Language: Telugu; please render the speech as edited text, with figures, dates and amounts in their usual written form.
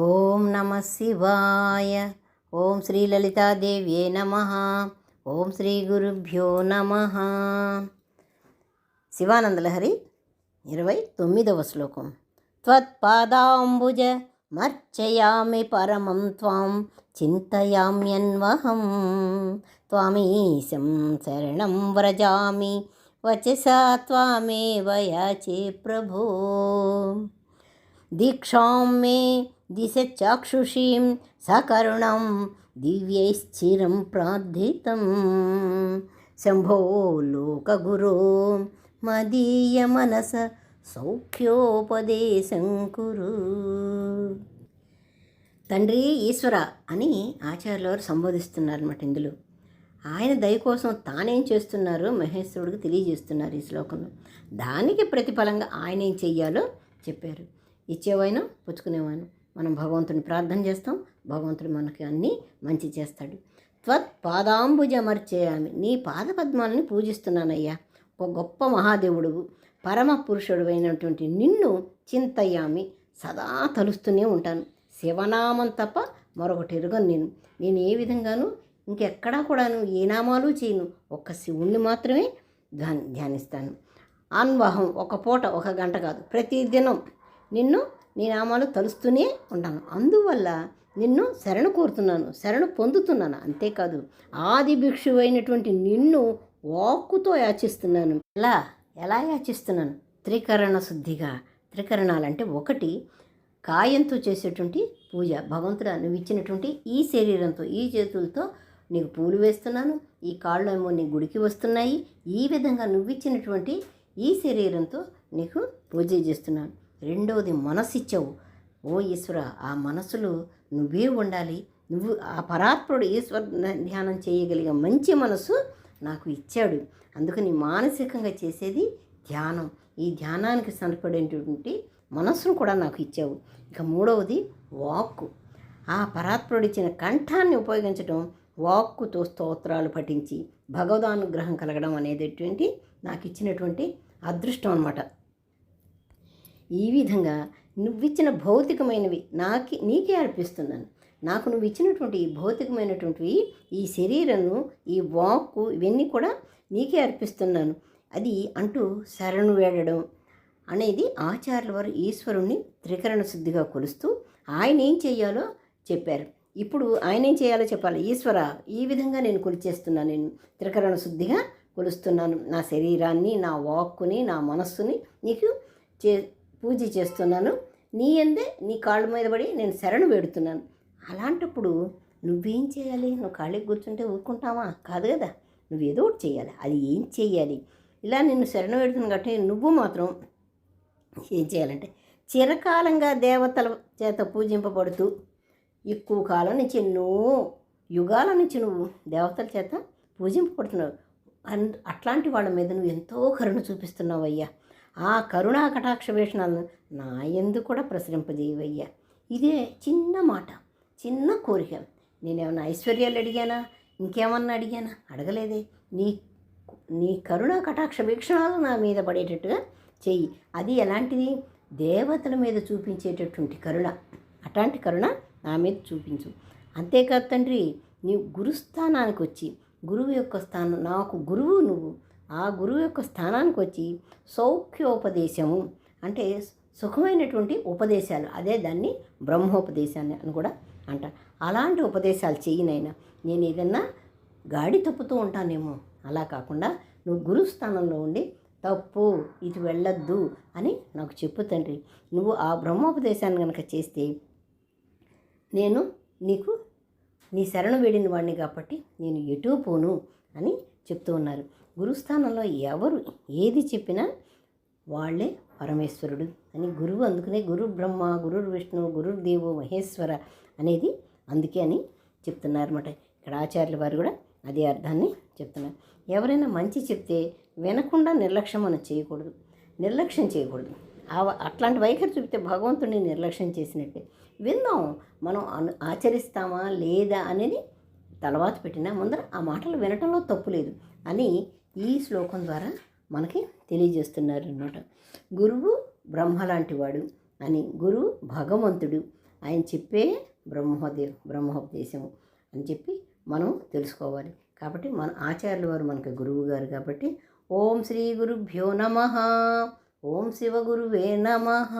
ఓం నమ శివాయ. ఓం శ్రీ లలితాదేవ్యే నమ. ఓం శ్రీ గురుభ్యో నమ. శివానందలహరి 29వ శ్లోకం. త్వత్పాదాంబుజ మర్చయామి పరమం త్వాం చింతయామ్యన్వహం త్వామీశం శరణం వ్రజామి వచసా త్వామేవ యాచే ప్రభో. దీక్షాం మే దిశ చాక్షుషీం సకరుణం దివ్యైశ్చిరం ప్రార్థితం శంభో లోకగురో మదీయ మనస సౌఖ్యోపదేశం కురు. తండ్రి ఈశ్వర అని ఆచార్యుల వారు సంబోధిస్తున్నారన్నమాట. ఇందులో ఆయన దయ కోసం తానేం చేస్తున్నారో మహేశ్వరుడికి తెలియజేస్తున్నారు ఈ శ్లోకంలో. దానికి ప్రతిఫలంగా ఆయన ఏం చెయ్యాలో చెప్పారు. ఇచ్చేవాయను పుచ్చుకునేవాను. మనం భగవంతుని ప్రార్థన చేస్తాం, భగవంతుడు మనకి అన్నీ మంచి చేస్తాడు. త్వత్ పాదాంబుజమర్చేయామి, నీ పాదపద్మాలని పూజిస్తున్నానయ్యా. ఒక గొప్ప మహాదేవుడు, పరమ పురుషుడు అయినటువంటి నిన్ను చింతయ్యామి, సదా తలుస్తూనే ఉంటాను. శివనామం తప్ప మరొకటి ఎరుగను నేను ఏ విధంగానూ ఇంకెక్కడా కూడాను ఏ నామాలు చేయను. ఒక్క శివుణ్ణి మాత్రమే ధ్యానిస్తాను. అన్వహం, ఒక పూట ఒక గంట కాదు, ప్రతిదినం నిన్ను నీ నామాలు తలుస్తూనే ఉంటాను. అందువల్ల నిన్ను శరణు కోరుతున్నాను, శరణు పొందుతున్నాను. అంతేకాదు ఆది భిక్షువు అయినటువంటి నిన్ను వాక్కుతో యాచిస్తున్నాను. ఎలా యాచిస్తున్నాను? త్రికరణ శుద్ధిగా. త్రికరణాలంటే ఒకటి, కాయంతో చేసేటువంటి పూజ. భగవంతుడా, నువ్వు ఇచ్చినటువంటి ఈ శరీరంతో, ఈ చేతులతో నీకు పూలు వేస్తున్నాను, ఈ కాళ్ళు ఏమో నీ గుడికి వస్తున్నాయి. ఈ విధంగా నువ్వు ఇచ్చినటువంటి ఈ శరీరంతో నీకు పూజ చేస్తున్నాను. రెండవది, మనసు ఇచ్చావు. ఓ ఈశ్వర, ఆ మనసులో నువ్వే ఉండాలి. నువ్వు ఆ పరాత్ముడు ఈశ్వర ధ్యానం చేయగలిగే మంచి మనసు నాకు ఇచ్చాడు. అందుకని మానసికంగా చేసేది ధ్యానం. ఈ ధ్యానానికి సరిపడేటువంటి మనస్సును కూడా నాకు ఇచ్చావు. ఇక మూడవది వాక్కు. ఆ పరాత్ముడు ఇచ్చిన కంఠాన్ని ఉపయోగించడం, వాక్కుతో స్తోత్రాలు పఠించి భగవదానుగ్రహం కలగడం అనేటటువంటి నాకు ఇచ్చినటువంటి అదృష్టం అన్నమాట. ఈ విధంగా నువ్విచ్చిన భౌతికమైనవి నీకే అర్పిస్తున్నాను. నాకు నువ్వు ఇచ్చినటువంటి ఈ భౌతికమైనటువంటివి, ఈ శరీరము, ఈ వాక్కు, ఇవన్నీ కూడా నీకే అర్పిస్తున్నాను అది అంటూ శరణు వేడడం అనేది ఆచార్యుల వారు ఈశ్వరుణ్ణి త్రికరణ శుద్ధిగా కొలుస్తూ ఆయన ఏం చేయాలో చెప్పారు. ఇప్పుడు ఆయన ఏం చేయాలో చెప్పాలి. ఈశ్వర, ఈ విధంగా నేను కొలిచేస్తున్నాను, నేను త్రికరణ శుద్ధిగా కొలుస్తున్నాను. నా శరీరాన్ని, నా వాక్కుని, నా మనస్సుని నీకు పూజ చేస్తున్నాను. నీ అందే, నీ కాళ్ళ మీద పడి నేను శరణు వేడుతున్నాను. అలాంటప్పుడు నువ్వేం చేయాలి? నువ్వు ఖాళీకి కూర్చుంటే ఊరుకుంటావా? కాదు కదా, నువ్వు ఏదో ఒకటి చేయాలి. అది ఏం చేయాలి? ఇలా నిన్ను శరణు వేడుతున్నాను కాబట్టి నువ్వు మాత్రం ఏం చేయాలంటే, చిరకాలంగా దేవతల చేత పూజింపబడుతూ ఎక్కువ కాలం నుంచి, ఎన్నో యుగాల నుంచి నువ్వు దేవతల చేత పూజింపబడుతున్నావు. అట్లాంటి వాళ్ళ మీద నువ్వు ఎంతో కరుణ చూపిస్తున్నావు అయ్యా. ఆ కరుణా కటాక్ష వేషణాలను నా యందు కూడా ప్రసరింపజేయవయ్యా. ఇదే చిన్న మాట, చిన్న కోరిక. నేనేమన్నా ఐశ్వర్యాలు అడిగానా? ఇంకేమన్నా అడిగానా? అడగలేదే. నీ కరుణా కటాక్ష వీక్షణాలు నా మీద పడేటట్టుగా చెయ్యి. అది ఎలాంటిది? దేవతల మీద చూపించేటటువంటి కరుణ. అట్లాంటి కరుణ నా మీద చూపించు. అంతేకాదు తండ్రి, నీ గురుస్థానానికి వచ్చి, గురువు యొక్క స్థానం, నాకు గురువు నువ్వు, ఆ గురువు యొక్క స్థానానికి వచ్చి సౌఖ్యోపదేశము అంటే సుఖమైనటువంటి ఉపదేశాలు, అదే దాన్ని బ్రహ్మోపదేశాన్ని అని కూడా అంటారు. అలాంటి ఉపదేశాలు చేయనైనా నేను ఏదన్నా గాడి తప్పుతూ ఉంటానేమో. అలా కాకుండా నువ్వు గురుస్థానంలో ఉండి తప్పు, ఇటు వెళ్ళొద్దు అని నాకు చెప్పు తండ్రి. నువ్వు ఆ బ్రహ్మోపదేశాన్ని కనుక చేస్తే నేను నీ శరణు వేడిన వాడిని కాబట్టి నేను ఎటూ పోను అని చెప్తూ ఉన్నారు. గురుస్థానంలో ఎవరు ఏది చెప్పినా వాళ్ళే పరమేశ్వరుడు అని గురువు. అందుకనే గురు బ్రహ్మ, గురు విష్ణు, గురుదేవో మహేశ్వర అనేది అందుకే అని చెప్తున్నారు అన్నమాట. ఇక్కడ ఆచార్యుల వారు కూడా అదే అర్థాన్ని చెప్తున్నారు. ఎవరైనా మంచి చెప్తే వినకుండా నిర్లక్ష్యం మనం చేయకూడదు, నిర్లక్ష్యం చేయకూడదు. అట్లాంటి వైఖరి చూపితే భగవంతుడిని నిర్లక్ష్యం చేసినట్టే. విందాం, మనం ఆచరిస్తామా లేదా అనేది తర్వాత పెట్టినా ముందర ఆ మాటలు వినటంలో తప్పు లేదు అని ఈ శ్లోకం ద్వారా మనకి తెలియజేస్తున్నారు అన్నమాట. గురువు బ్రహ్మ లాంటి వాడు అని, గురువు భగవంతుడు ఆయన చెప్పే బ్రహ్మోపదేశము అని చెప్పి మనం తెలుసుకోవాలి. కాబట్టి మన ఆచార్యుల వారు మనకు గురువు గారు కాబట్టి ఓం శ్రీ గురుభ్యో నమః. ఓం శివ గురువే నమః.